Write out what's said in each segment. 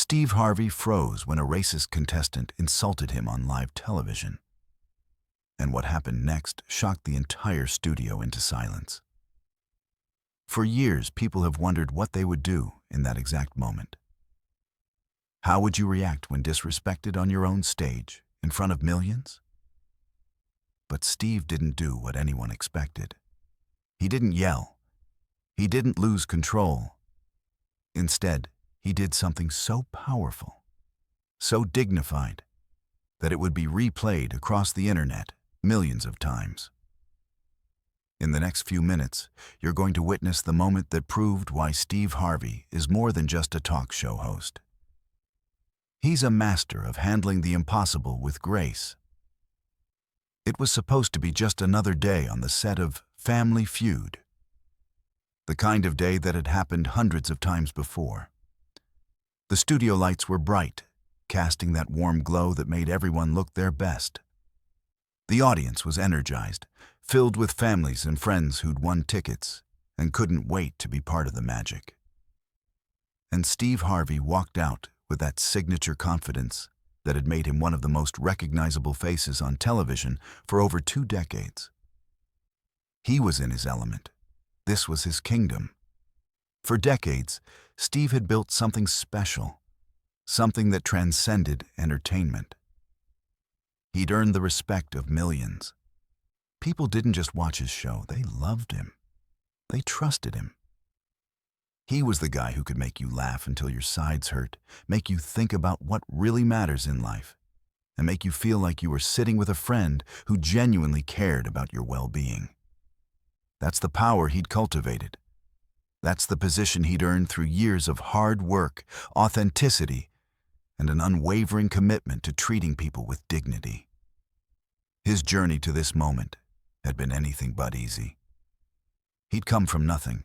Steve Harvey froze when a racist contestant insulted him on live television. And what happened next shocked the entire studio into silence. For years, people have wondered what they would do in that exact moment. How would you react when disrespected on your own stage, in front of millions? But Steve didn't do what anyone expected. He didn't yell. He didn't lose control. Instead, he did something so powerful, so dignified, that it would be replayed across the internet millions of times. In the next few minutes, you're going to witness the moment that proved why Steve Harvey is more than just a talk show host. He's a master of handling the impossible with grace. It was supposed to be just another day on the set of Family Feud, the kind of day that had happened hundreds of times before. The studio lights were bright, casting that warm glow that made everyone look their best. The audience was energized, filled with families and friends who'd won tickets and couldn't wait to be part of the magic. And Steve Harvey walked out with that signature confidence that had made him one of the most recognizable faces on television for over 2 decades. He was in his element. This was his kingdom. For decades, Steve had built something special, something that transcended entertainment. He'd earned the respect of millions. People didn't just watch his show, they loved him. They trusted him. He was the guy who could make you laugh until your sides hurt, make you think about what really matters in life, and make you feel like you were sitting with a friend who genuinely cared about your well-being. That's the power he'd cultivated. That's the position he'd earned through years of hard work, authenticity, and an unwavering commitment to treating people with dignity. His journey to this moment had been anything but easy. He'd come from nothing.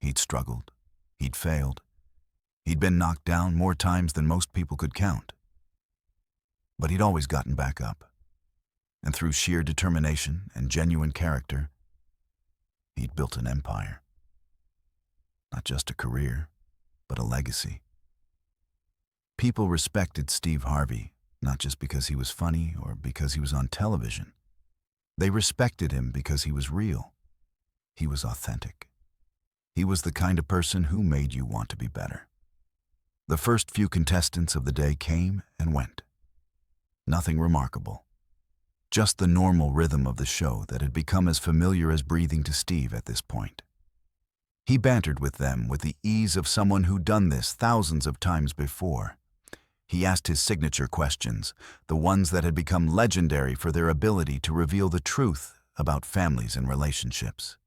He'd struggled. He'd failed. He'd been knocked down more times than most people could count. But he'd always gotten back up. And through sheer determination and genuine character, he'd built an empire. Not just a career, but a legacy. People respected Steve Harvey, not just because he was funny or because he was on television. They respected him because he was real. He was authentic. He was the kind of person who made you want to be better. The first few contestants of the day came and went. Nothing remarkable. Just the normal rhythm of the show that had become as familiar as breathing to Steve at this point. He bantered with them with the ease of someone who'd done this thousands of times before. He asked his signature questions, the ones that had become legendary for their ability to reveal the truth about families and relationships.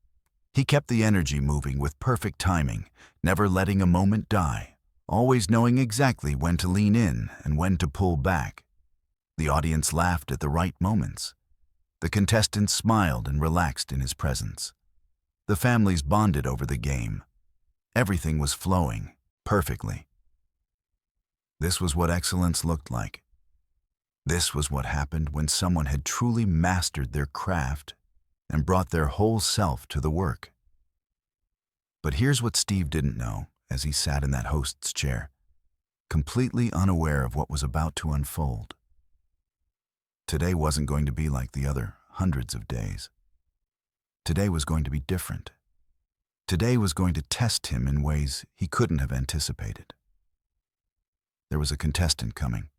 He kept the energy moving with perfect timing, never letting a moment die, always knowing exactly when to lean in and when to pull back. The audience laughed at the right moments. The contestants smiled and relaxed in his presence. The families bonded over the game. Everything was flowing perfectly. This was what excellence looked like. This was what happened when someone had truly mastered their craft and brought their whole self to the work. But here's what Steve didn't know as he sat in that host's chair, completely unaware of what was about to unfold. Today wasn't going to be like the other hundreds of days. Today was going to be different. Today was going to test him in ways he couldn't have anticipated. There was a contestant coming,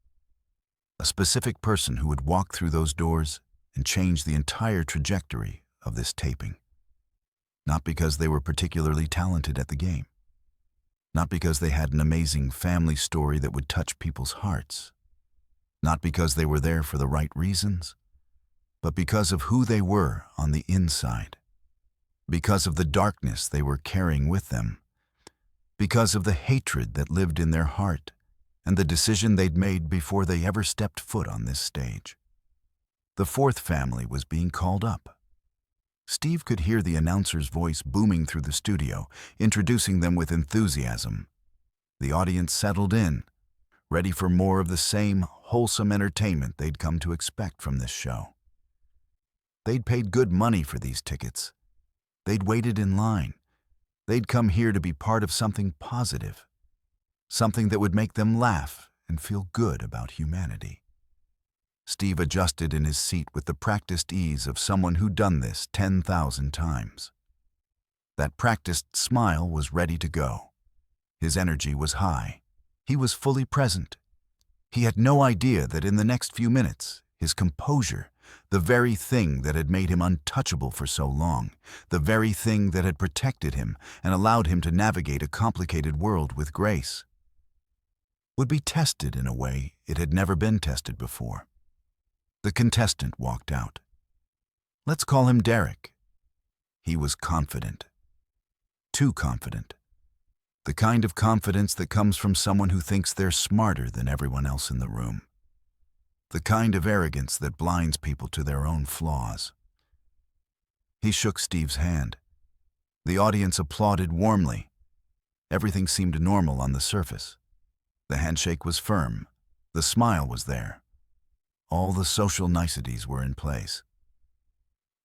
a specific person who would walk through those doors and change the entire trajectory of this taping. Not because they were particularly talented at the game, not because they had an amazing family story that would touch people's hearts, not because they were there for the right reasons, but because of who they were on the inside, because of the darkness they were carrying with them, because of the hatred that lived in their heart and the decision they'd made before they ever stepped foot on this stage. The fourth family was being called up. Steve could hear the announcer's voice booming through the studio, introducing them with enthusiasm. The audience settled in, ready for more of the same wholesome entertainment they'd come to expect from this show. They'd paid good money for these tickets. They'd waited in line. They'd come here to be part of something positive, something that would make them laugh and feel good about humanity. Steve adjusted in his seat with the practiced ease of someone who'd done this 10,000 times. That practiced smile was ready to go. His energy was high. He was fully present. He had no idea that in the next few minutes, his composure, the very thing that had made him untouchable for so long, the very thing that had protected him and allowed him to navigate a complicated world with grace, would be tested in a way it had never been tested before. The contestant walked out. Let's call him Derek. He was confident. Too confident. The kind of confidence that comes from someone who thinks they're smarter than everyone else in the room. The kind of arrogance that blinds people to their own flaws. He shook Steve's hand. The audience applauded warmly. Everything seemed normal on the surface. The handshake was firm. The smile was there. All the social niceties were in place.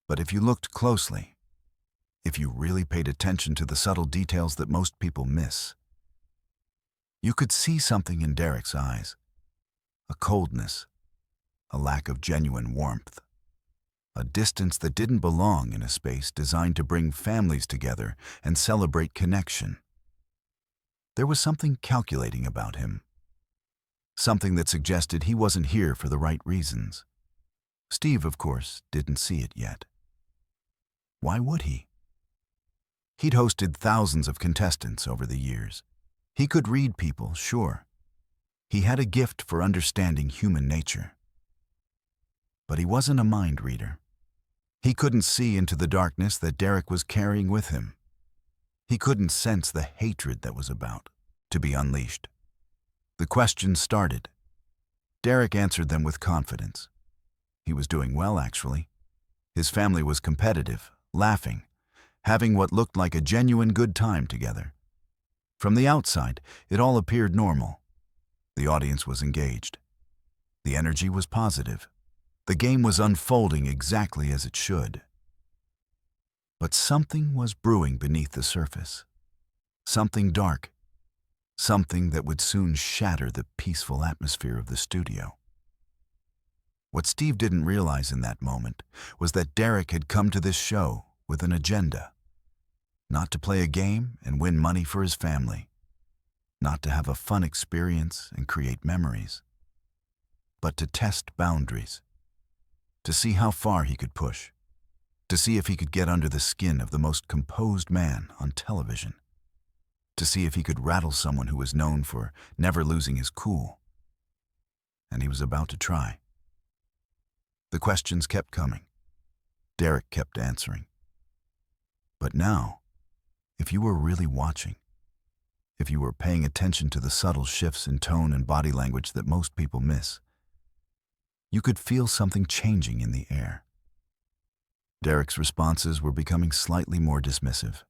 But if you looked closely, if you really paid attention to the subtle details that most people miss, you could see something in Derek's eyes. A coldness, a lack of genuine warmth, a distance that didn't belong in a space designed to bring families together and celebrate connection. There was something calculating about him, something that suggested he wasn't here for the right reasons. Steve, of course, didn't see it yet. Why would he? He'd hosted thousands of contestants over the years. He could read people, sure. He had a gift for understanding human nature. But he wasn't a mind reader. He couldn't see into the darkness that Derek was carrying with him. He couldn't sense the hatred that was about to be unleashed. The questions started. Derek answered them with confidence. He was doing well, actually. His family was competitive, laughing, having what looked like a genuine good time together. From the outside, it all appeared normal. The audience was engaged. The energy was positive. The game was unfolding exactly as it should. But something was brewing beneath the surface. Something dark. Something that would soon shatter the peaceful atmosphere of the studio. What Steve didn't realize in that moment was that Derek had come to this show with an agenda. Not to play a game and win money for his family. Not to have a fun experience and create memories. But to test boundaries. To see how far he could push. To see if he could get under the skin of the most composed man on television. To see if he could rattle someone who was known for never losing his cool. And he was about to try. The questions kept coming. Derek kept answering. But now, if you were really watching, if you were paying attention to the subtle shifts in tone and body language that most people miss, you could feel something changing in the air. Derek's responses were becoming slightly more dismissive.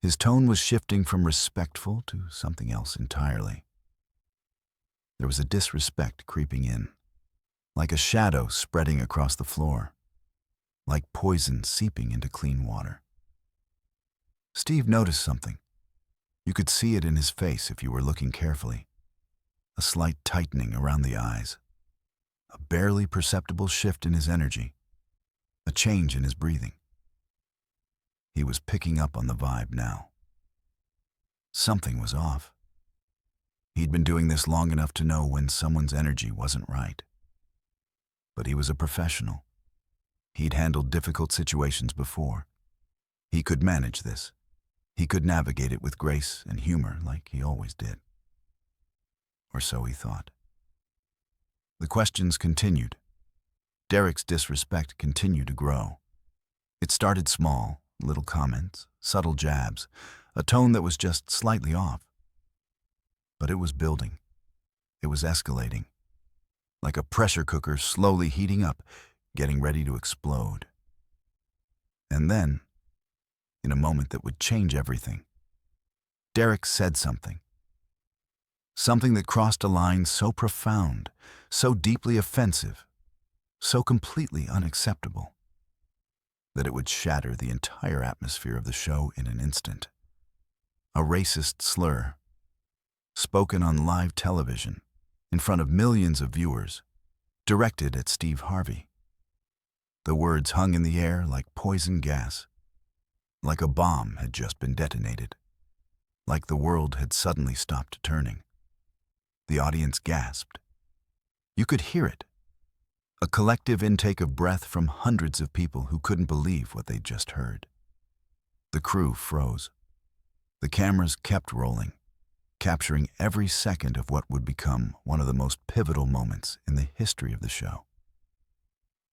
His tone was shifting from respectful to something else entirely. There was a disrespect creeping in, like a shadow spreading across the floor, like poison seeping into clean water. Steve noticed something. You could see it in his face if you were looking carefully. A slight tightening around the eyes, a barely perceptible shift in his energy, a change in his breathing. He was picking up on the vibe now. Something was off. He'd been doing this long enough to know when someone's energy wasn't right. But he was a professional. He'd handled difficult situations before. He could manage this. He could navigate it with grace and humor like he always did. Or so he thought. The questions continued. Derek's disrespect continued to grow. It started small, little comments, subtle jabs, a tone that was just slightly off. But it was building. It was escalating. Like a pressure cooker slowly heating up, getting ready to explode. And then, in a moment that would change everything, Derek said something. Something that crossed a line so profound, so deeply offensive, so completely unacceptable, that it would shatter the entire atmosphere of the show in an instant. A racist slur, spoken on live television, in front of millions of viewers, directed at Steve Harvey. The words hung in the air like poison gas, like a bomb had just been detonated, like the world had suddenly stopped turning. The audience gasped. You could hear it, a collective intake of breath from hundreds of people who couldn't believe what they'd just heard. The crew froze. The cameras kept rolling, capturing every second of what would become one of the most pivotal moments in the history of the show.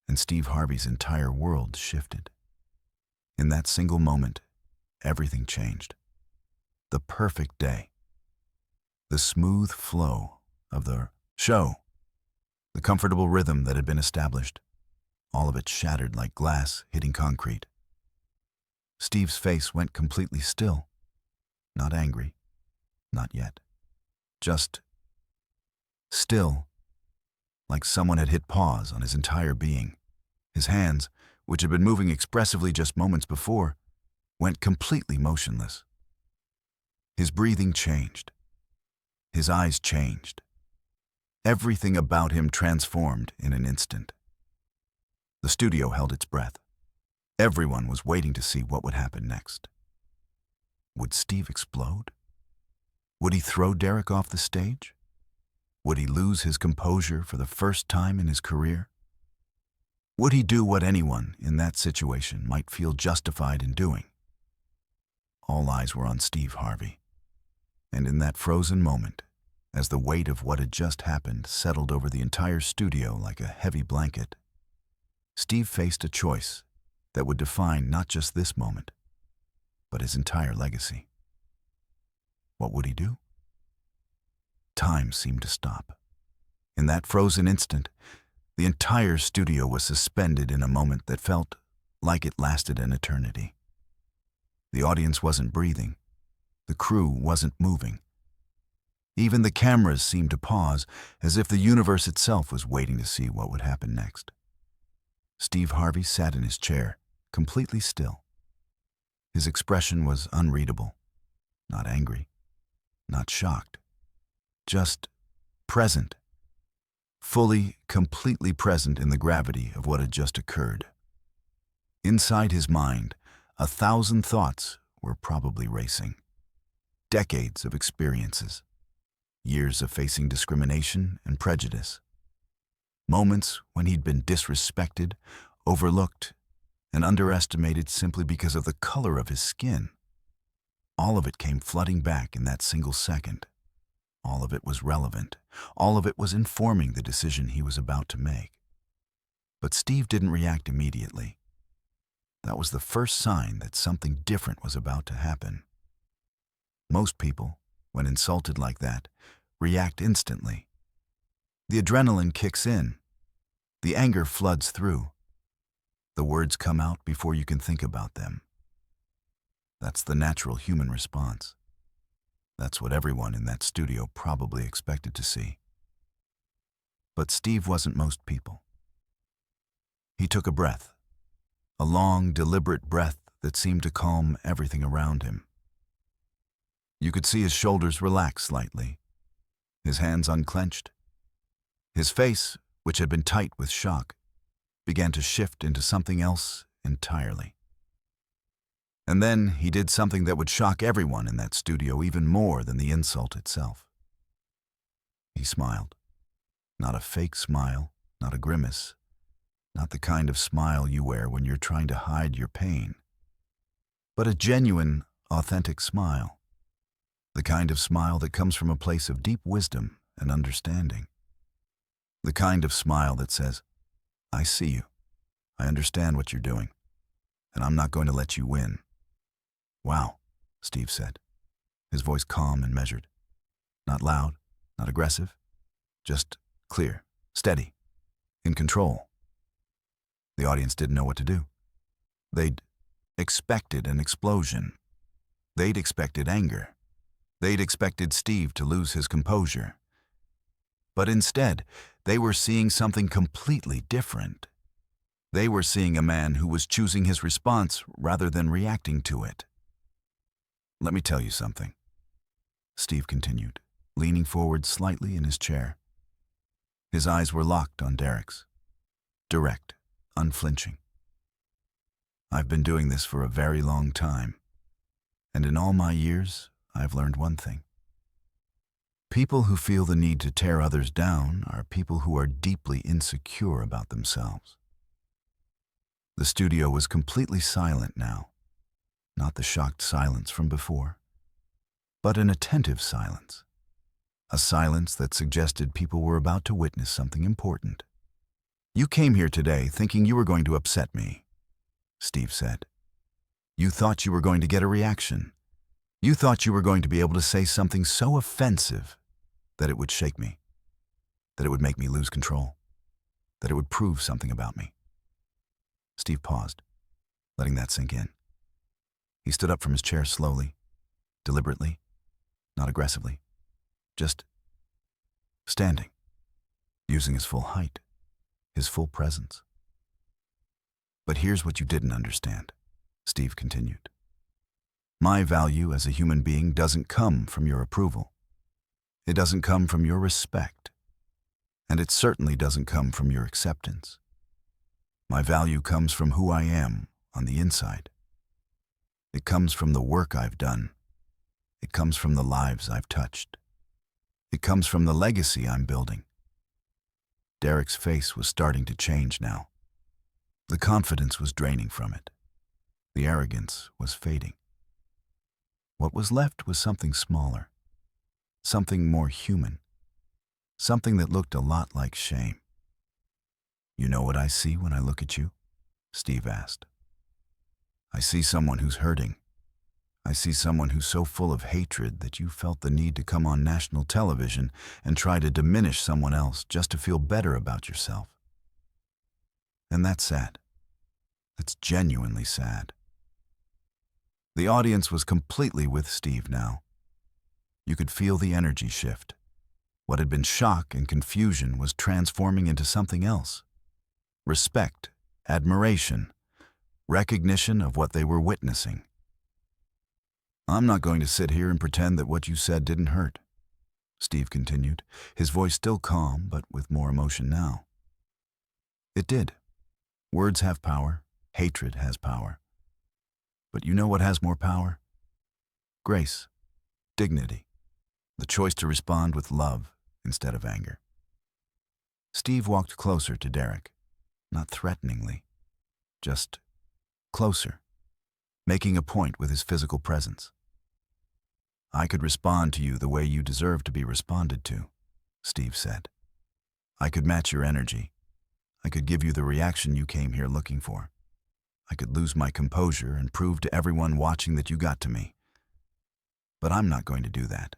And Steve Harvey's entire world shifted. In that single moment, everything changed. The perfect day. The smooth flow of the show. The comfortable rhythm that had been established. All of it shattered like glass hitting concrete. Steve's face went completely still. Not angry. Not yet. Just still, like someone had hit pause on his entire being. His hands, which had been moving expressively just moments before, went completely motionless. His breathing changed. His eyes changed. Everything about him transformed in an instant. The studio held its breath. Everyone was waiting to see what would happen next. Would Steve explode? Would he throw Derek off the stage? Would he lose his composure for the first time in his career? Would he do what anyone in that situation might feel justified in doing? All eyes were on Steve Harvey. And in that frozen moment, as the weight of what had just happened settled over the entire studio like a heavy blanket, Steve faced a choice that would define not just this moment, but his entire legacy. What would he do? Time seemed to stop. In that frozen instant, the entire studio was suspended in a moment that felt like it lasted an eternity. The audience wasn't breathing. The crew wasn't moving. Even the cameras seemed to pause, as if the universe itself was waiting to see what would happen next. Steve Harvey sat in his chair, completely still. His expression was unreadable. Not angry. Not shocked. Just present. Fully, completely present in the gravity of what had just occurred. Inside his mind, 1,000 thoughts were probably racing. Decades of experiences. Years of facing discrimination and prejudice. Moments when he'd been disrespected, overlooked, and underestimated simply because of the color of his skin. All of it came flooding back in that single second. All of it was relevant. All of it was informing the decision he was about to make. But Steve didn't react immediately. That was the first sign that something different was about to happen. Most people, when insulted like that, react instantly. The adrenaline kicks in. The anger floods through. The words come out before you can think about them. That's the natural human response. That's what everyone in that studio probably expected to see. But Steve wasn't most people. He took a breath, a long, deliberate breath that seemed to calm everything around him. You could see his shoulders relax slightly, his hands unclenched. His face, which had been tight with shock, began to shift into something else entirely. And then he did something that would shock everyone in that studio even more than the insult itself. He smiled. Not a fake smile, not a grimace, not the kind of smile you wear when you're trying to hide your pain, but a genuine, authentic smile. The kind of smile that comes from a place of deep wisdom and understanding. The kind of smile that says, I see you, I understand what you're doing, and I'm not going to let you win. Wow, Steve said, his voice calm and measured. Not loud, not aggressive, just clear, steady, in control. The audience didn't know what to do. They'd expected an explosion. They'd expected anger. They'd expected Steve to lose his composure. But instead, they were seeing something completely different. They were seeing a man who was choosing his response rather than reacting to it. Let me tell you something, Steve continued, leaning forward slightly in his chair. His eyes were locked on Derek's, direct, unflinching. "I've been doing this for a very long time, and in all my years, I've learned one thing. People who feel the need to tear others down are people who are deeply insecure about themselves." The studio was completely silent now, not the shocked silence from before, but an attentive silence, a silence that suggested people were about to witness something important. "You came here today thinking you were going to upset me," Steve said. "You thought you were going to get a reaction. You thought you were going to be able to say something so offensive that it would shake me, that it would make me lose control, that it would prove something about me." Steve paused, letting that sink in. He stood up from his chair slowly, deliberately, not aggressively, just standing, using his full height, his full presence. "But here's what you didn't understand," Steve continued. "My value as a human being doesn't come from your approval. It doesn't come from your respect. And it certainly doesn't come from your acceptance. My value comes from who I am on the inside. It comes from the work I've done. It comes from the lives I've touched. It comes from the legacy I'm building." Derek's face was starting to change now. The confidence was draining from it. The arrogance was fading. What was left was something smaller, something more human, something that looked a lot like shame. "You know what I see when I look at you?" Steve asked. "I see someone who's hurting. I see someone who's so full of hatred that you felt the need to come on national television and try to diminish someone else just to feel better about yourself. And that's sad. That's genuinely sad." The audience was completely with Steve now. You could feel the energy shift. What had been shock and confusion was transforming into something else. Respect, admiration, recognition of what they were witnessing. "I'm not going to sit here and pretend that what you said didn't hurt," Steve continued, his voice still calm but with more emotion now. "It did. Words have power. Hatred has power. But you know what has more power? Grace, dignity, the choice to respond with love instead of anger." Steve walked closer to Derek, not threateningly, just closer, making a point with his physical presence. "I could respond to you the way you deserve to be responded to," Steve said. "I could match your energy. I could give you the reaction you came here looking for. I could lose my composure and prove to everyone watching that you got to me. But I'm not going to do that,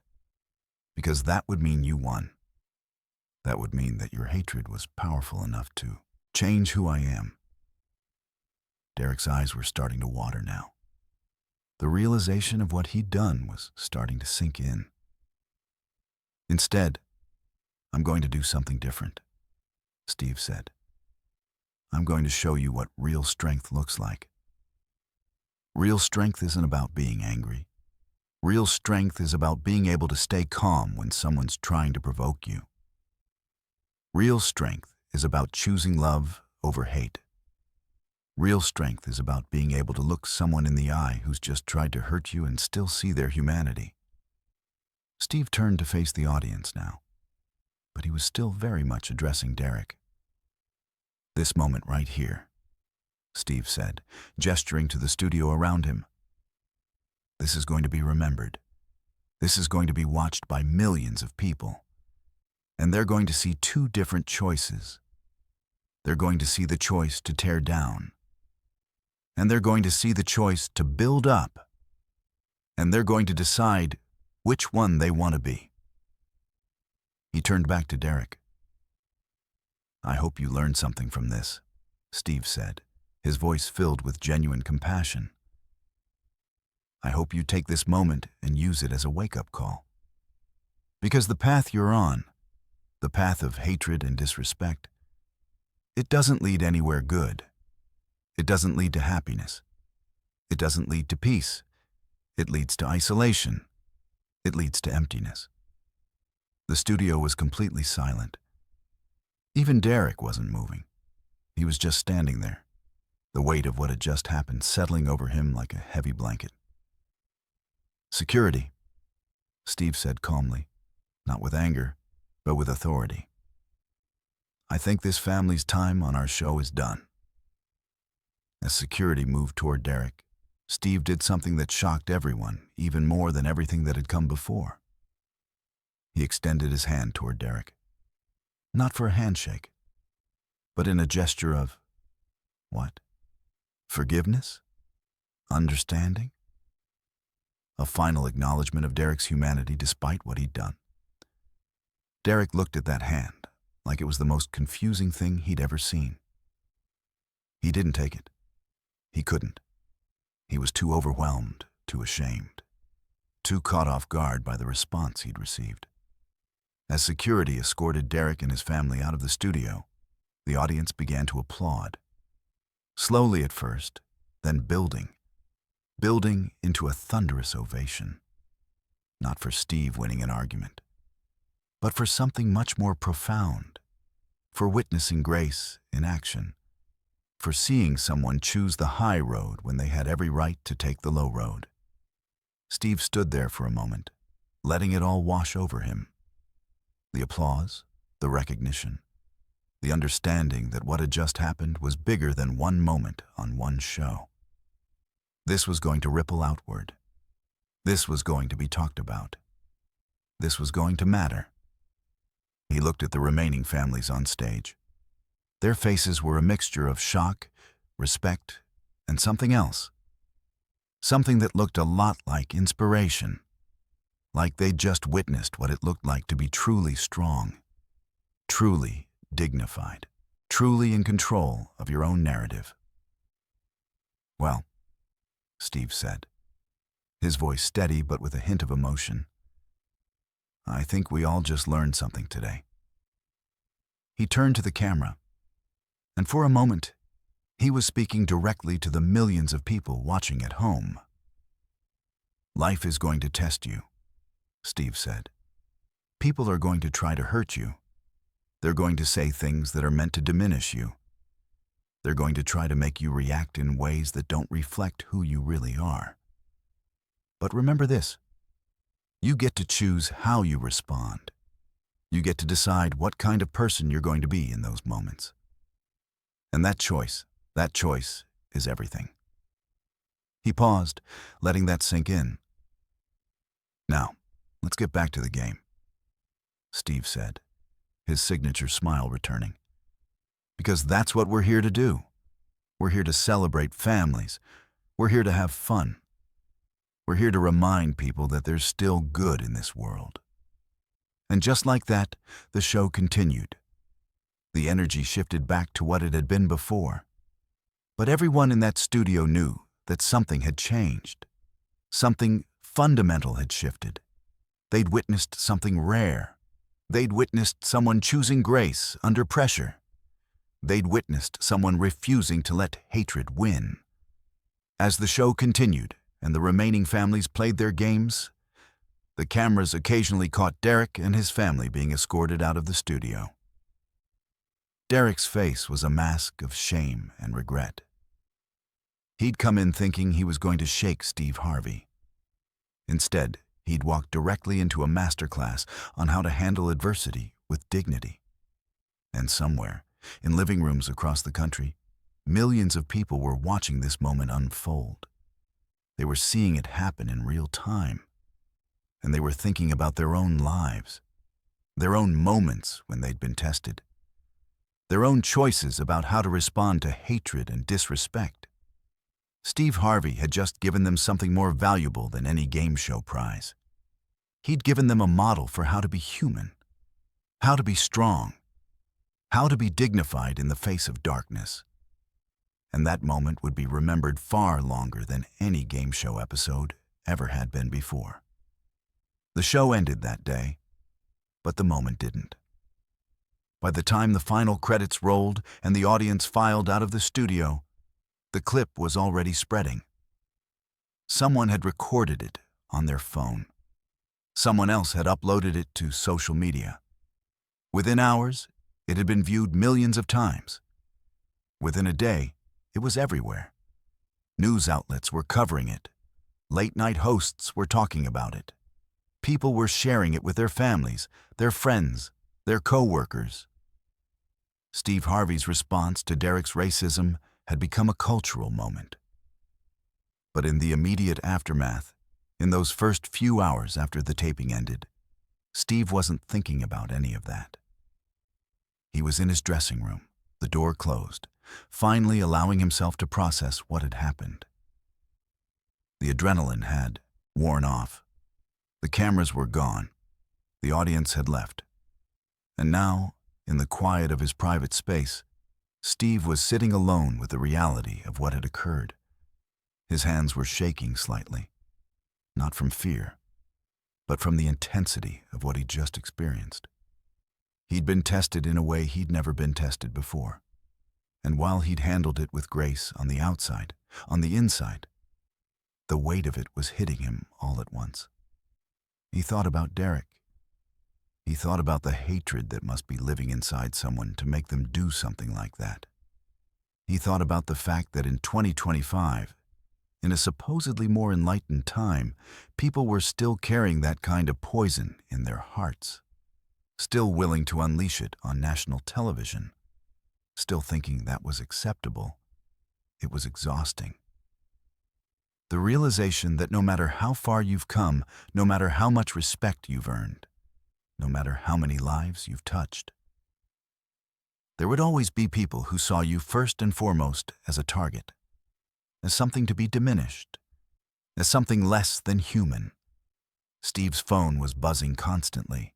because that would mean you won. That would mean that your hatred was powerful enough to change who I am." Derek's eyes were starting to water now. The realization of what he'd done was starting to sink in. "Instead, I'm going to do something different," Steve said. "I'm going to show you what real strength looks like. Real strength isn't about being angry. Real strength is about being able to stay calm when someone's trying to provoke you. Real strength is about choosing love over hate. Real strength is about being able to look someone in the eye who's just tried to hurt you and still see their humanity." Steve turned to face the audience now, but he was still very much addressing Derek. "This moment right here," Steve said, gesturing to the studio around him. "This is going to be remembered. This is going to be watched by millions of people. And they're going to see two different choices. They're going to see the choice to tear down. And they're going to see the choice to build up. And they're going to decide which one they want to be." He turned back to Derek. "I hope you learned something from this," Steve said, his voice filled with genuine compassion. "I hope you take this moment and use it as a wake-up call. Because the path you're on, the path of hatred and disrespect, it doesn't lead anywhere good. It doesn't lead to happiness. It doesn't lead to peace. It leads to isolation. It leads to emptiness. The studio was completely silent. Even Derek wasn't moving. He was just standing there, the weight of what had just happened settling over him like a heavy blanket. "Security," Steve said calmly, not with anger, but with authority. "I think this family's time on our show is done." As security moved toward Derek, Steve did something that shocked everyone, even more than everything that had come before. He extended his hand toward Derek. Not for a handshake, but in a gesture of, what? Forgiveness? Understanding? A final acknowledgement of Derek's humanity despite what he'd done. Derek looked at that hand like it was the most confusing thing he'd ever seen. He didn't take it. He couldn't. He was too overwhelmed, too ashamed, too caught off guard by the response he'd received. As security escorted Derek and his family out of the studio, the audience began to applaud. Slowly at first, then building into a thunderous ovation. Not for Steve winning an argument, but for something much more profound, for witnessing grace in action, for seeing someone choose the high road when they had every right to take the low road. Steve stood there for a moment, letting it all wash over him. The applause, the recognition, the understanding that what had just happened was bigger than one moment on one show. This was going to ripple outward. This was going to be talked about. This was going to matter. He looked at the remaining families on stage. Their faces were a mixture of shock, respect, and something else. Something that looked a lot like inspiration. Like they'd just witnessed what it looked like to be truly strong, truly dignified, truly in control of your own narrative. "Well," Steve said, his voice steady but with a hint of emotion, "I think we all just learned something today." He turned to the camera, and for a moment, he was speaking directly to the millions of people watching at home. "Life is going to test you," Steve said. "People are going to try to hurt you. They're going to say things that are meant to diminish you. They're going to try to make you react in ways that don't reflect who you really are. But remember this, you get to choose how you respond. You get to decide what kind of person you're going to be in those moments. And that choice is everything." He paused, letting that sink in. "Now, let's get back to the game," Steve said, his signature smile returning. "Because that's what we're here to do. We're here to celebrate families. We're here to have fun. We're here to remind people that there's still good in this world." And just like that, the show continued. The energy shifted back to what it had been before. But everyone in that studio knew that something had changed. Something fundamental had shifted. They'd witnessed something rare. They'd witnessed someone choosing grace under pressure. They'd witnessed someone refusing to let hatred win. As the show continued and the remaining families played their games, the cameras occasionally caught Derek and his family being escorted out of the studio. Derek's face was a mask of shame and regret. He'd come in thinking he was going to shake Steve Harvey. Instead, he'd walked directly into a masterclass on how to handle adversity with dignity. And somewhere, in living rooms across the country, millions of people were watching this moment unfold. They were seeing it happen in real time. And they were thinking about their own lives, their own moments when they'd been tested, their own choices about how to respond to hatred and disrespect. Steve Harvey had just given them something more valuable than any game show prize. He'd given them a model for how to be human, how to be strong, how to be dignified in the face of darkness. And that moment would be remembered far longer than any game show episode ever had been before. The show ended that day, but the moment didn't. By the time the final credits rolled and the audience filed out of the studio, the clip was already spreading. Someone had recorded it on their phone. Someone else had uploaded it to social media. Within hours, it had been viewed millions of times. Within a day, it was everywhere. News outlets were covering it. Late-night hosts were talking about it. People were sharing it with their families, their friends, their co-workers. Steve Harvey's response to Derek's racism had become a cultural moment. But in the immediate aftermath, in those first few hours after the taping ended, Steve wasn't thinking about any of that. He was in his dressing room, the door closed, finally allowing himself to process what had happened. The adrenaline had worn off. The cameras were gone. The audience had left. And now, in the quiet of his private space, Steve was sitting alone with the reality of what had occurred. His hands were shaking slightly, not from fear, but from the intensity of what he'd just experienced. He'd been tested in a way he'd never been tested before. And while he'd handled it with grace on the outside, on the inside, the weight of it was hitting him all at once. He thought about Derek. He thought about the hatred that must be living inside someone to make them do something like that. He thought about the fact that in 2025, in a supposedly more enlightened time, people were still carrying that kind of poison in their hearts, still willing to unleash it on national television, still thinking that was acceptable. It was exhausting. The realization that no matter how far you've come, no matter how much respect you've earned, no matter how many lives you've touched, there would always be people who saw you first and foremost as a target, as something to be diminished, as something less than human. Steve's phone was buzzing constantly.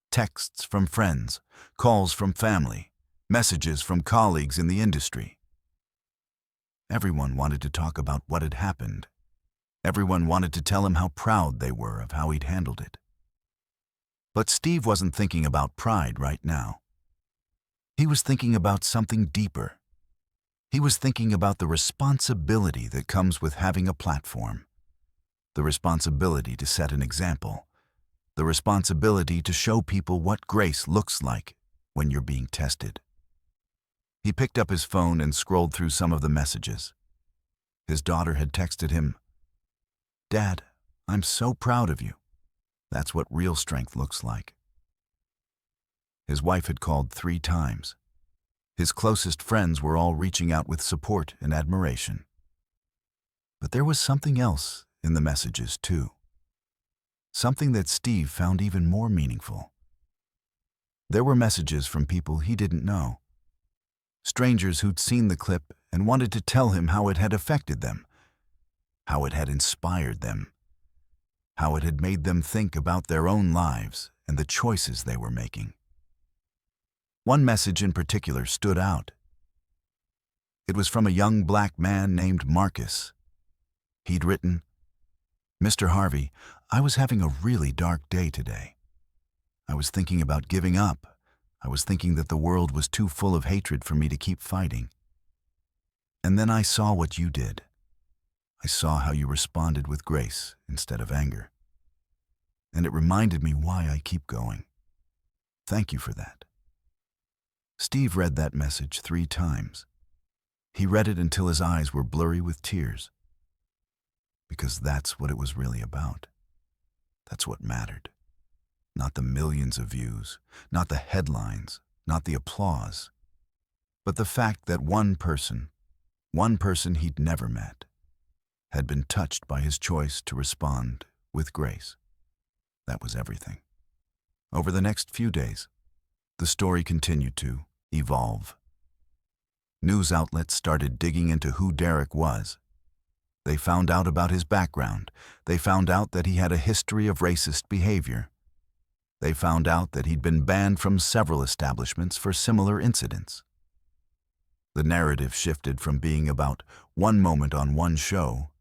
Texts from friends, calls from family, messages from colleagues in the industry. Everyone wanted to talk about what had happened. Everyone wanted to tell him how proud they were of how he'd handled it. But Steve wasn't thinking about pride right now. He was thinking about something deeper. He was thinking about the responsibility that comes with having a platform, the responsibility to set an example, the responsibility to show people what grace looks like when you're being tested. He picked up his phone and scrolled through some of the messages. His daughter had texted him, "Dad, I'm so proud of you. That's what real strength looks like." His wife had called 3 times. His closest friends were all reaching out with support and admiration. But there was something else in the messages, too. Something that Steve found even more meaningful. There were messages from people he didn't know. Strangers who'd seen the clip and wanted to tell him how it had affected them, how it had inspired them, how it had made them think about their own lives and the choices they were making. One message in particular stood out. It was from a young black man named Marcus. He'd written, "Mr. Harvey, I was having a really dark day today. I was thinking about giving up. I was thinking that the world was too full of hatred for me to keep fighting. And then I saw what you did. I saw how you responded with grace instead of anger. And it reminded me why I keep going. Thank you for that." Steve read that message 3 times. He read it until his eyes were blurry with tears. Because that's what it was really about. That's what mattered. Not the millions of views, not the headlines, not the applause, but the fact that one person he'd never met, had been touched by his choice to respond with grace. That was everything. Over the next few days, the story continued to evolve. News outlets started digging into who Derek was. They found out about his background. They found out that he had a history of racist behavior. They found out that he'd been banned from several establishments for similar incidents. The narrative shifted from being about one moment on one show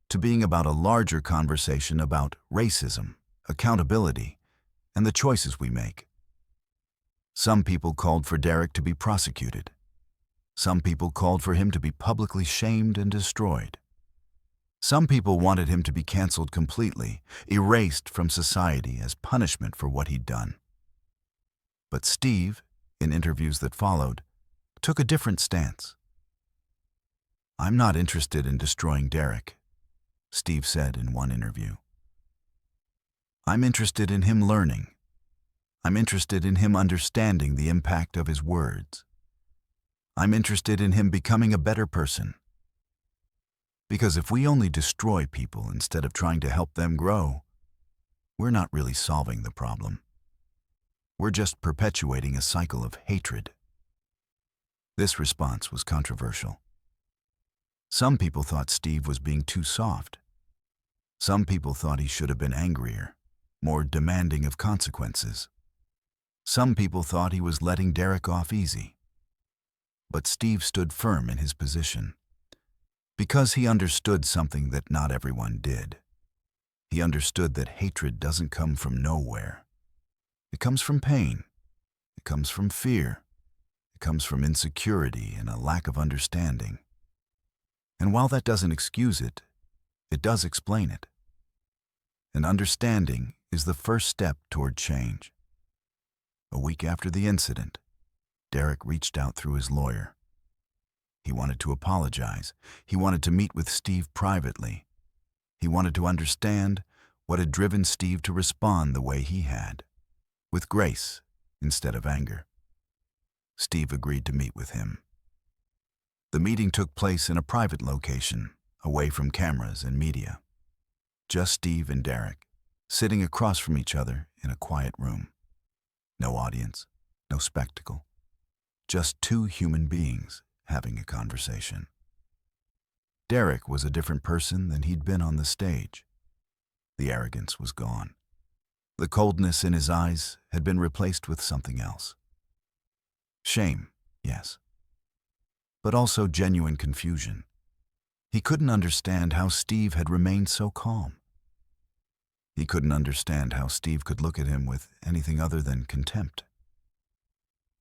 to being about a larger conversation about racism, accountability, and the choices we make. Some people called for Derek to be prosecuted. Some people called for him to be publicly shamed and destroyed. Some people wanted him to be canceled completely, erased from society as punishment for what he'd done. But Steve, in interviews that followed, took a different stance. "I'm not interested in destroying Derek," Steve said in one interview. "I'm interested in him learning. I'm interested in him understanding the impact of his words. I'm interested in him becoming a better person. Because if we only destroy people instead of trying to help them grow, we're not really solving the problem. We're just perpetuating a cycle of hatred." This response was controversial. Some people thought Steve was being too soft. Some people thought he should have been angrier, more demanding of consequences. Some people thought he was letting Derek off easy. But Steve stood firm in his position. Because he understood something that not everyone did. He understood that hatred doesn't come from nowhere. It comes from pain. It comes from fear. It comes from insecurity and a lack of understanding. And while that doesn't excuse it, it does explain it. And understanding is the first step toward change. A week after the incident, Derek reached out through his lawyer. He wanted to apologize. He wanted to meet with Steve privately. He wanted to understand what had driven Steve to respond the way he had, with grace instead of anger. Steve agreed to meet with him. The meeting took place in a private location, away from cameras and media. Just Steve and Derek, sitting across from each other in a quiet room. No audience, no spectacle. Just two human beings having a conversation. Derek was a different person than he'd been on the stage. The arrogance was gone. The coldness in his eyes had been replaced with something else. Shame, yes. But also genuine confusion. He couldn't understand how Steve had remained so calm. He couldn't understand how Steve could look at him with anything other than contempt.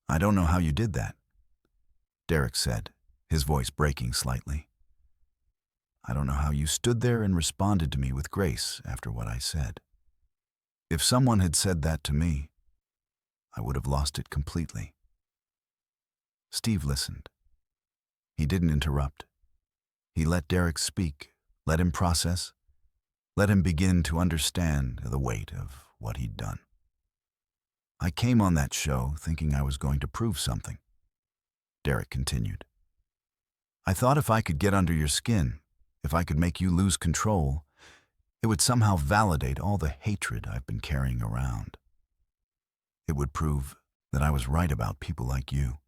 "I don't know how you did that," Derek said, his voice breaking slightly. "I don't know how you stood there and responded to me with grace after what I said. If someone had said that to me, I would have lost it completely." Steve listened. He didn't interrupt. He let Derek speak, let him process, let him begin to understand the weight of what he'd done. "I came on that show thinking I was going to prove something," Derek continued. "I thought if I could get under your skin, if I could make you lose control, it would somehow validate all the hatred I've been carrying around. It would prove that I was right about people like you,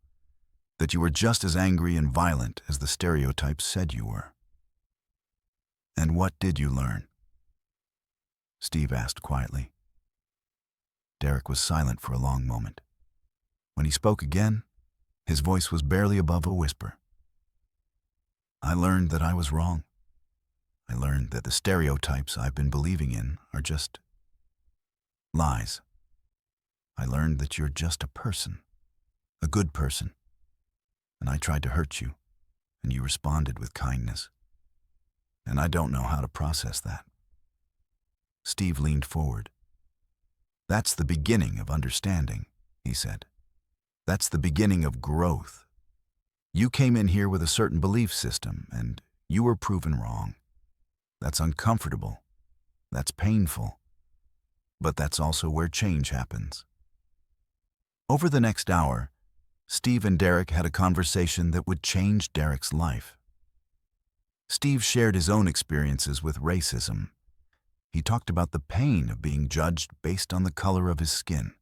that you were just as angry and violent as the stereotypes said you were." "And what did you learn?" Steve asked quietly. Derek was silent for a long moment. When he spoke again, his voice was barely above a whisper. "I learned that I was wrong. I learned that the stereotypes I've been believing in are just lies. I learned that you're just a person, a good person. And I tried to hurt you, and you responded with kindness. And I don't know how to process that." Steve leaned forward. "That's the beginning of understanding," he said. "That's the beginning of growth. You came in here with a certain belief system, and you were proven wrong. That's uncomfortable. That's painful. But that's also where change happens." Over the next hour, Steve and Derek had a conversation that would change Derek's life. Steve shared his own experiences with racism. He talked about the pain of being judged based on the color of his skin.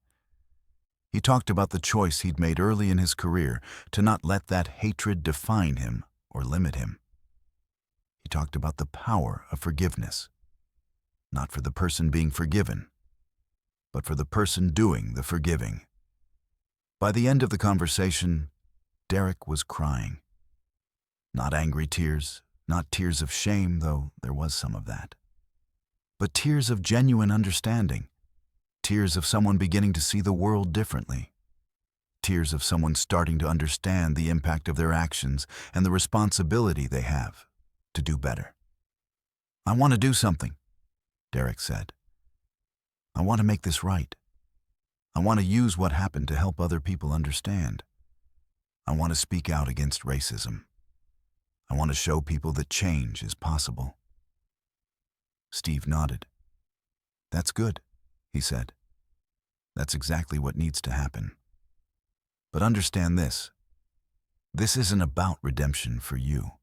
He talked about the choice he'd made early in his career to not let that hatred define him or limit him. He talked about the power of forgiveness, not for the person being forgiven, but for the person doing the forgiving. By the end of the conversation, Derek was crying. Not angry tears, not tears of shame, though there was some of that, but tears of genuine understanding, tears of someone beginning to see the world differently, tears of someone starting to understand the impact of their actions and the responsibility they have to do better. "I want to do something," Derek said. "I want to make this right. I want to use what happened to help other people understand. I want to speak out against racism. I want to show people that change is possible." Steve nodded. "That's good," he said. "That's exactly what needs to happen. But understand this. This isn't about redemption for you.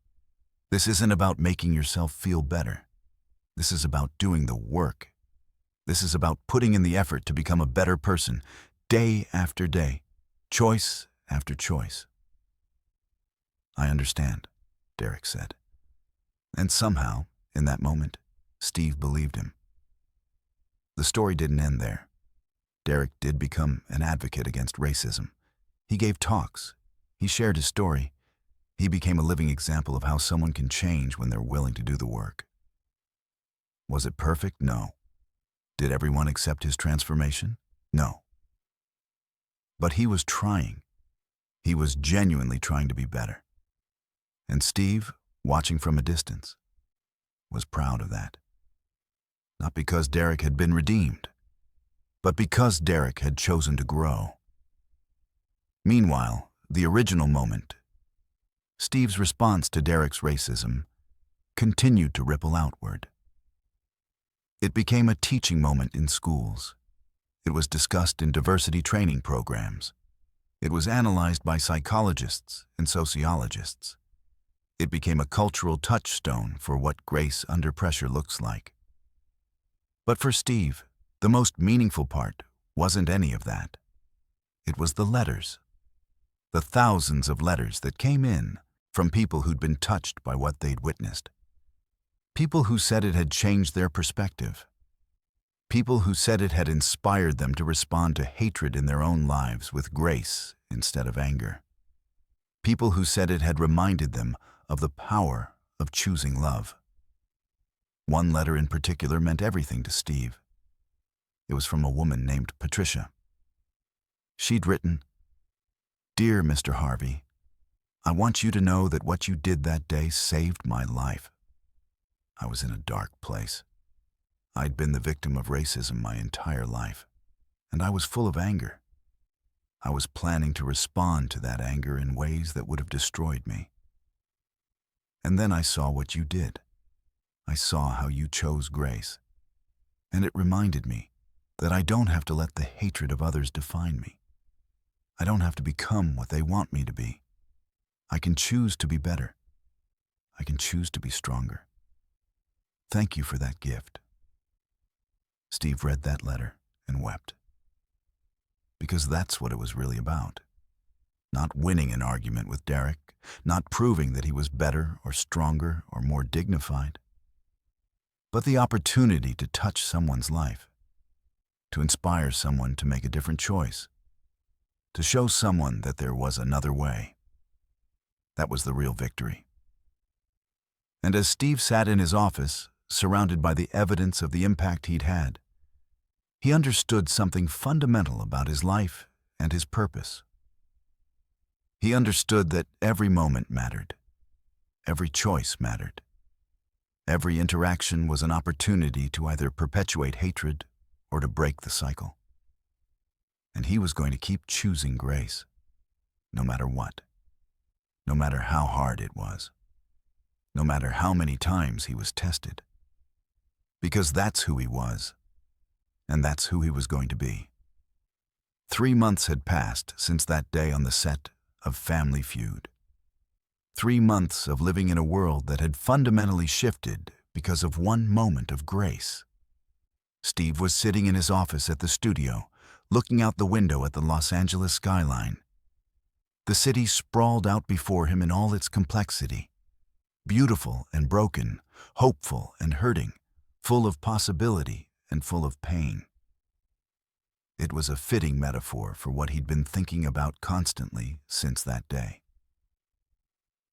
This isn't about making yourself feel better. This is about doing the work. This is about putting in the effort to become a better person, day after day, choice after choice." "I understand," Derek said. And somehow, in that moment, Steve believed him. The story didn't end there. Derek did become an advocate against racism. He gave talks. He shared his story. He became a living example of how someone can change when they're willing to do the work. Was it perfect? No. Did everyone accept his transformation? No. But he was trying. He was genuinely trying to be better. And Steve, watching from a distance, was proud of that. Not because Derek had been redeemed, but because Derek had chosen to grow. Meanwhile, the original moment, Steve's response to Derek's racism, continued to ripple outward. It became a teaching moment in schools. It was discussed in diversity training programs. It was analyzed by psychologists and sociologists. It became a cultural touchstone for what grace under pressure looks like. But for Steve, the most meaningful part wasn't any of that. It was the letters. The thousands of letters that came in from people who'd been touched by what they'd witnessed. People who said it had changed their perspective. People who said it had inspired them to respond to hatred in their own lives with grace instead of anger. People who said it had reminded them of the power of choosing love. One letter in particular meant everything to Steve. It was from a woman named Patricia. She'd written, "Dear Mr. Harvey, I want you to know that what you did that day saved my life. I was in a dark place. I'd been the victim of racism my entire life, and I was full of anger. I was planning to respond to that anger in ways that would have destroyed me. And then I saw what you did. I saw how you chose grace. And it reminded me that I don't have to let the hatred of others define me. I don't have to become what they want me to be. I can choose to be better. I can choose to be stronger. Thank you for that gift." Steve read that letter and wept. Because that's what it was really about. Not winning an argument with Derek, not proving that he was better or stronger or more dignified, but the opportunity to touch someone's life, to inspire someone to make a different choice, to show someone that there was another way. That was the real victory. And as Steve sat in his office, surrounded by the evidence of the impact he'd had, he understood something fundamental about his life and his purpose. He understood that every moment mattered. Every choice mattered. Every interaction was an opportunity to either perpetuate hatred or to break the cycle. And he was going to keep choosing grace, no matter what, no matter how hard it was, no matter how many times he was tested. Because that's who he was, and that's who he was going to be. 3 months had passed since that day on the set of Family Feud. 3 months of living in a world that had fundamentally shifted because of one moment of grace. Steve was sitting in his office at the studio, looking out the window at the Los Angeles skyline. The city sprawled out before him in all its complexity, beautiful and broken, hopeful and hurting, full of possibility and full of pain. It was a fitting metaphor for what he'd been thinking about constantly since that day.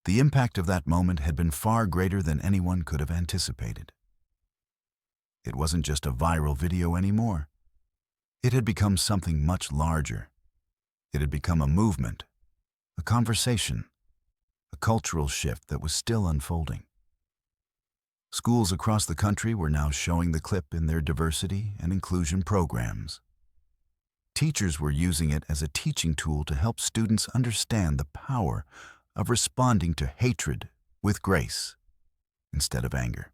The impact of that moment had been far greater than anyone could have anticipated. It wasn't just a viral video anymore. It had become something much larger. It had become a movement, a conversation, a cultural shift that was still unfolding. Schools across the country were now showing the clip in their diversity and inclusion programs. Teachers were using it as a teaching tool to help students understand the power of responding to hatred with grace instead of anger.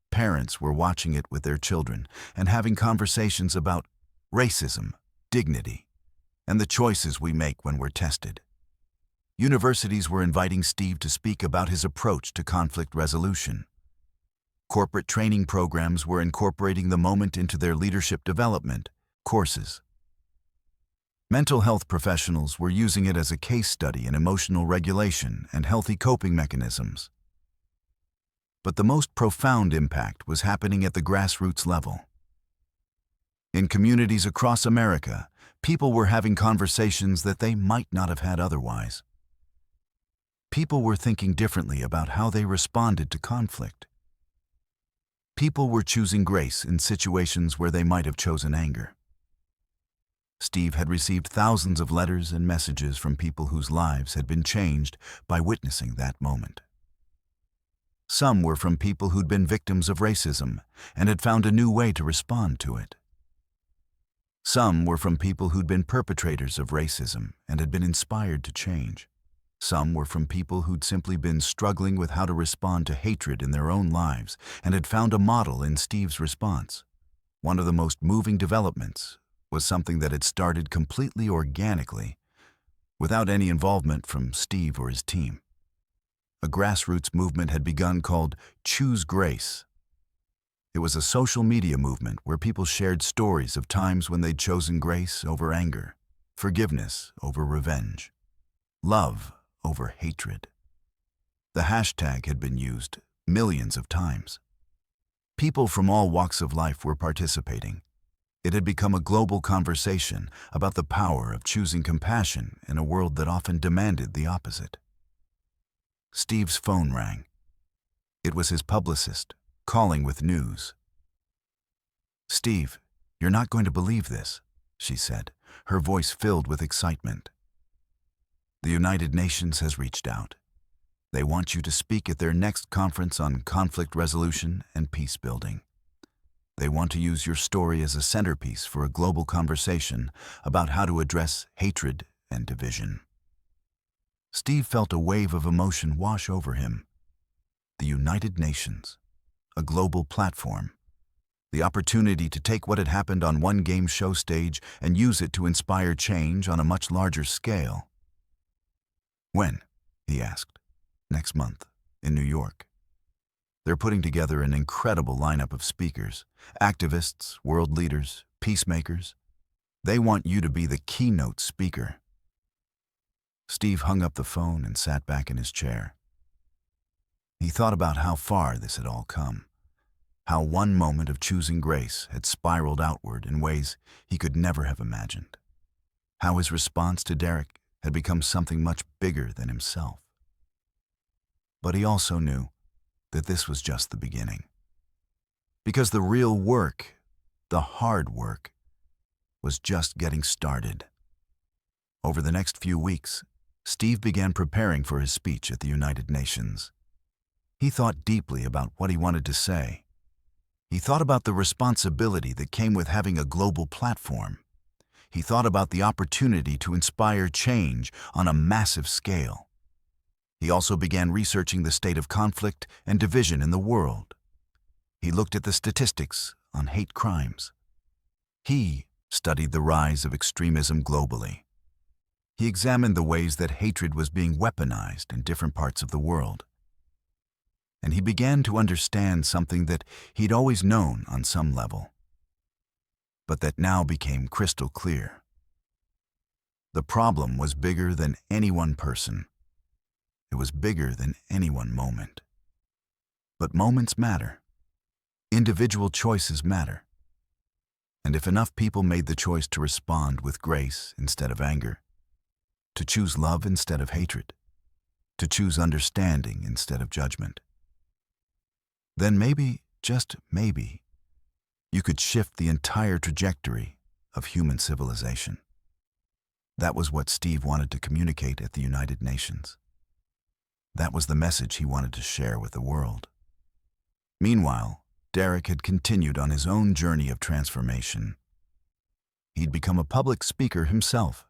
Parents were watching it with their children and having conversations about racism, dignity, and the choices we make when we're tested. Universities were inviting Steve to speak about his approach to conflict resolution. Corporate training programs were incorporating the moment into their leadership development courses. Mental health professionals were using it as a case study in emotional regulation and healthy coping mechanisms. But the most profound impact was happening at the grassroots level. In communities across America, people were having conversations that they might not have had otherwise. People were thinking differently about how they responded to conflict. People were choosing grace in situations where they might have chosen anger. Steve had received thousands of letters and messages from people whose lives had been changed by witnessing that moment. Some were from people who'd been victims of racism and had found a new way to respond to it. Some were from people who'd been perpetrators of racism and had been inspired to change. Some were from people who'd simply been struggling with how to respond to hatred in their own lives and had found a model in Steve's response. One of the most moving developments was something that had started completely organically, without any involvement from Steve or his team. A grassroots movement had begun called Choose Grace. It was a social media movement where people shared stories of times when they'd chosen grace over anger, forgiveness over revenge, love over hatred. The hashtag had been used millions of times. People from all walks of life were participating. It had become a global conversation about the power of choosing compassion in a world that often demanded the opposite. Steve's phone rang. It was his publicist, calling with news. "Steve, you're not going to believe this," she said, her voice filled with excitement. "The United Nations has reached out. They want you to speak at their next conference on conflict resolution and peace building. They want to use your story as a centerpiece for a global conversation about how to address hatred and division." Steve felt a wave of emotion wash over him. The United Nations, a global platform, the opportunity to take what had happened on one game show stage and use it to inspire change on a much larger scale. "When?" he asked. "Next month, in New York. They're putting together an incredible lineup of speakers, activists, world leaders, peacemakers. They want you to be the keynote speaker." Steve hung up the phone and sat back in his chair. He thought about how far this had all come, how one moment of choosing grace had spiraled outward in ways he could never have imagined, how his response to Derek had become something much bigger than himself. But he also knew that this was just the beginning. Because the real work, the hard work, was just getting started. Over the next few weeks, Steve began preparing for his speech at the United Nations. He thought deeply about what he wanted to say. He thought about the responsibility that came with having a global platform. He thought about the opportunity to inspire change on a massive scale. He also began researching the state of conflict and division in the world. He looked at the statistics on hate crimes. He studied the rise of extremism globally. He examined the ways that hatred was being weaponized in different parts of the world. And he began to understand something that he'd always known on some level, but that now became crystal clear. The problem was bigger than any one person. It was bigger than any one moment. But moments matter. Individual choices matter. And if enough people made the choice to respond with grace instead of anger, to choose love instead of hatred, to choose understanding instead of judgment, then maybe, just maybe, you could shift the entire trajectory of human civilization. That was what Steve wanted to communicate at the United Nations. That was the message he wanted to share with the world. Meanwhile, Derek had continued on his own journey of transformation. He'd become a public speaker himself,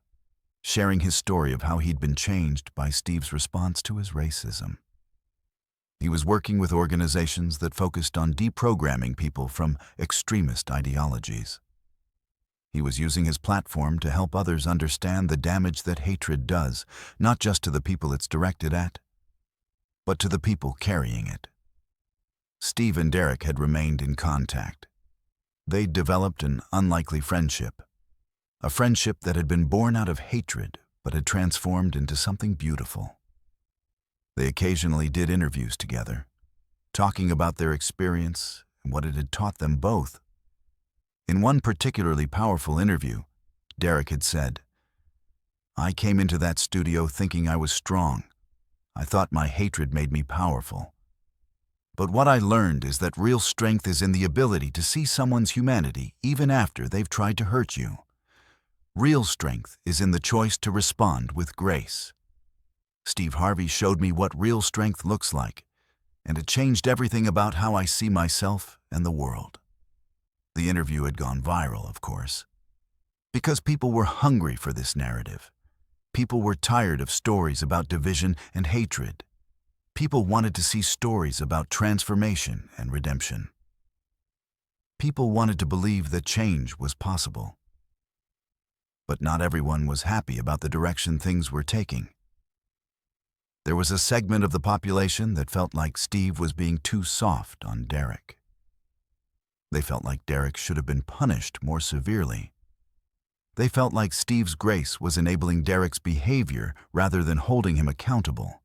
sharing his story of how he'd been changed by Steve's response to his racism. He was working with organizations that focused on deprogramming people from extremist ideologies. He was using his platform to help others understand the damage that hatred does, not just to the people it's directed at, but to the people carrying it. Steve and Derek had remained in contact. They'd developed an unlikely friendship, a friendship that had been born out of hatred but had transformed into something beautiful. They occasionally did interviews together, talking about their experience and what it had taught them both. In one particularly powerful interview, Derek had said, "I came into that studio thinking I was strong. I thought my hatred made me powerful. But what I learned is that real strength is in the ability to see someone's humanity even after they've tried to hurt you. Real strength is in the choice to respond with grace. Steve Harvey showed me what real strength looks like, and it changed everything about how I see myself and the world." The interview had gone viral, of course, because people were hungry for this narrative. People were tired of stories about division and hatred. People wanted to see stories about transformation and redemption. People wanted to believe that change was possible. But not everyone was happy about the direction things were taking. There was a segment of the population that felt like Steve was being too soft on Derek. They felt like Derek should have been punished more severely. They felt like Steve's grace was enabling Derek's behavior rather than holding him accountable.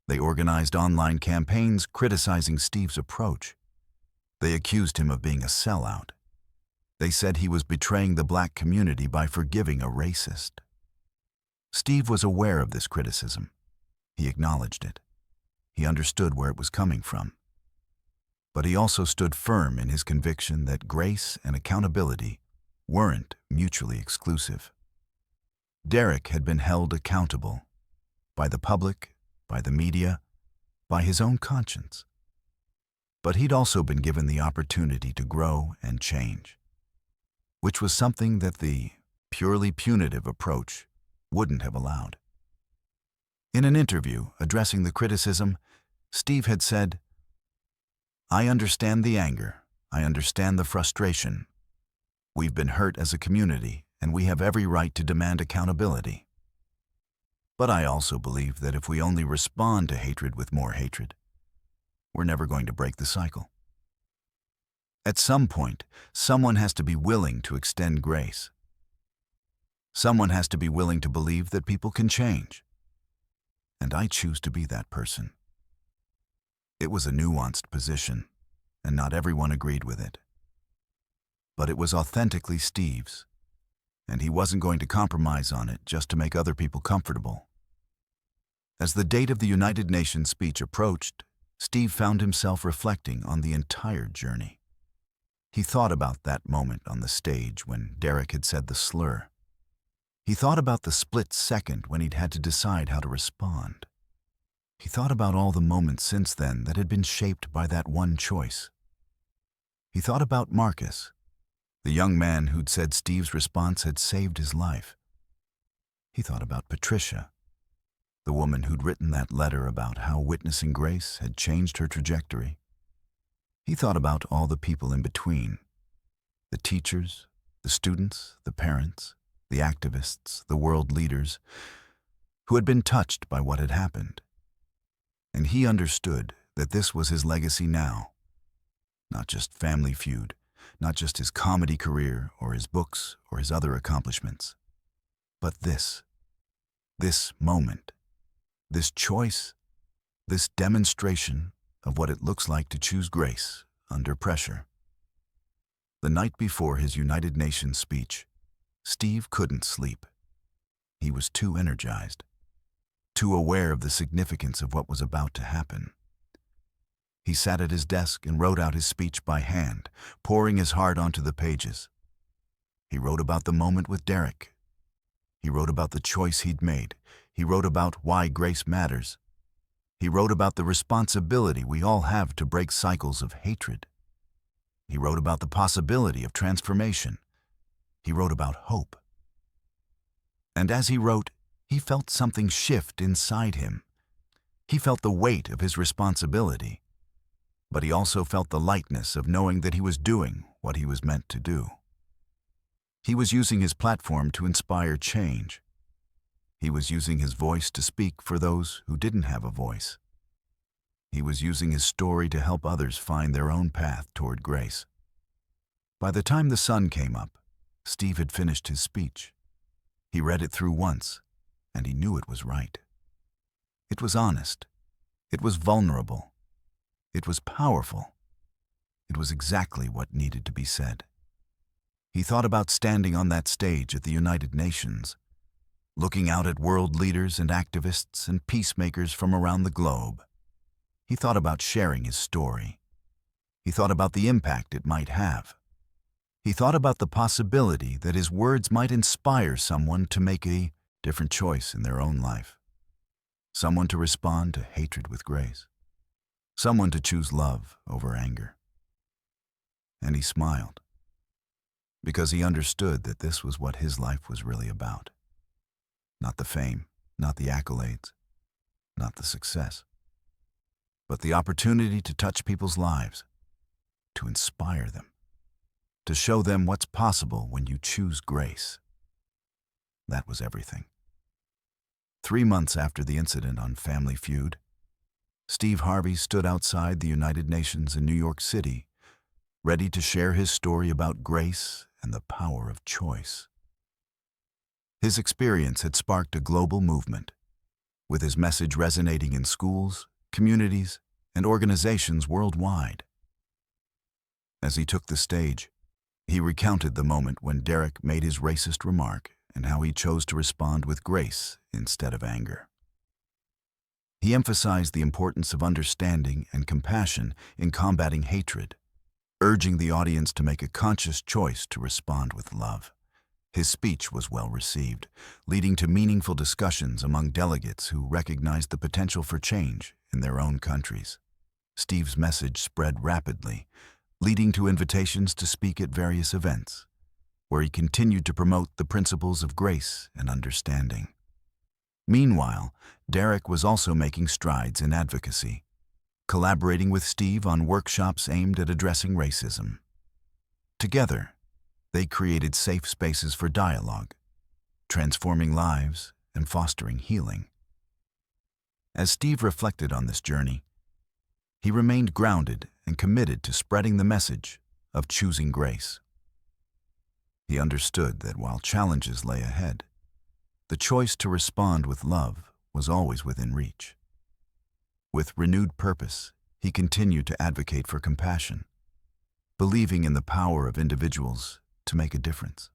They organized online campaigns criticizing Steve's approach. They accused him of being a sellout. They said he was betraying the black community by forgiving a racist. Steve was aware of this criticism. He acknowledged it. He understood where it was coming from. But he also stood firm in his conviction that grace and accountability weren't mutually exclusive. Derek had been held accountable by the public, by the media, by his own conscience. But he'd also been given the opportunity to grow and change, which was something that the purely punitive approach wouldn't have allowed. In an interview addressing the criticism, Steve had said, "I understand the anger. I understand the frustration. We've been hurt as a community, and we have every right to demand accountability. But I also believe that if we only respond to hatred with more hatred, we're never going to break the cycle. At some point, someone has to be willing to extend grace. Someone has to be willing to believe that people can change. And I choose to be that person." It was a nuanced position, and not everyone agreed with it. But it was authentically Steve's, and he wasn't going to compromise on it just to make other people comfortable. As the date of the United Nations speech approached, Steve found himself reflecting on the entire journey. He thought about that moment on the stage when Derek had said the slur. He thought about the split second when he'd had to decide how to respond. He thought about all the moments since then that had been shaped by that one choice. He thought about Marcus, the young man who'd said Steve's response had saved his life. He thought about Patricia, the woman who'd written that letter about how witnessing grace had changed her trajectory. He thought about all the people in between, the teachers, the students, the parents, the activists, the world leaders, who had been touched by what had happened. And he understood that this was his legacy now. Not just Family Feud, not just his comedy career or his books or his other accomplishments, but this moment, this choice, this demonstration of what it looks like to choose grace under pressure. The night before his United Nations speech, Steve couldn't sleep. He was too energized, too aware of the significance of what was about to happen. He sat at his desk and wrote out his speech by hand, pouring his heart onto the pages. He wrote about the moment with Derek. He wrote about the choice he'd made. He wrote about why grace matters. He wrote about the responsibility we all have to break cycles of hatred. He wrote about the possibility of transformation. He wrote about hope. And as he wrote, he felt something shift inside him. He felt the weight of his responsibility, but he also felt the lightness of knowing that he was doing what he was meant to do. He was using his platform to inspire change. He was using his voice to speak for those who didn't have a voice. He was using his story to help others find their own path toward grace. By the time the sun came up, Steve had finished his speech. He read it through once, and he knew it was right. It was honest. It was vulnerable. It was powerful. It was exactly what needed to be said. He thought about standing on that stage at the United Nations, looking out at world leaders and activists and peacemakers from around the globe. He thought about sharing his story. He thought about the impact it might have. He thought about the possibility that his words might inspire someone to make a different choice in their own life. Someone to respond to hatred with grace. Someone to choose love over anger. And he smiled, because he understood that this was what his life was really about. Not the fame, not the accolades, not the success, but the opportunity to touch people's lives, to inspire them, to show them what's possible when you choose grace. That was everything. 3 months after the incident on Family Feud, Steve Harvey stood outside the United Nations in New York City, ready to share his story about grace and the power of choice. His experience had sparked a global movement, with his message resonating in schools, communities, and organizations worldwide. As he took the stage, he recounted the moment when Derek made his racist remark and how he chose to respond with grace instead of anger. He emphasized the importance of understanding and compassion in combating hatred, urging the audience to make a conscious choice to respond with love. His speech was well received, leading to meaningful discussions among delegates who recognized the potential for change in their own countries. Steve's message spread rapidly, leading to invitations to speak at various events, where he continued to promote the principles of grace and understanding. Meanwhile, Derek was also making strides in advocacy, collaborating with Steve on workshops aimed at addressing racism. Together, they created safe spaces for dialogue, transforming lives and fostering healing. As Steve reflected on this journey, he remained grounded and committed to spreading the message of choosing grace. He understood that while challenges lay ahead, the choice to respond with love was always within reach. With renewed purpose, he continued to advocate for compassion, believing in the power of individuals to make a difference.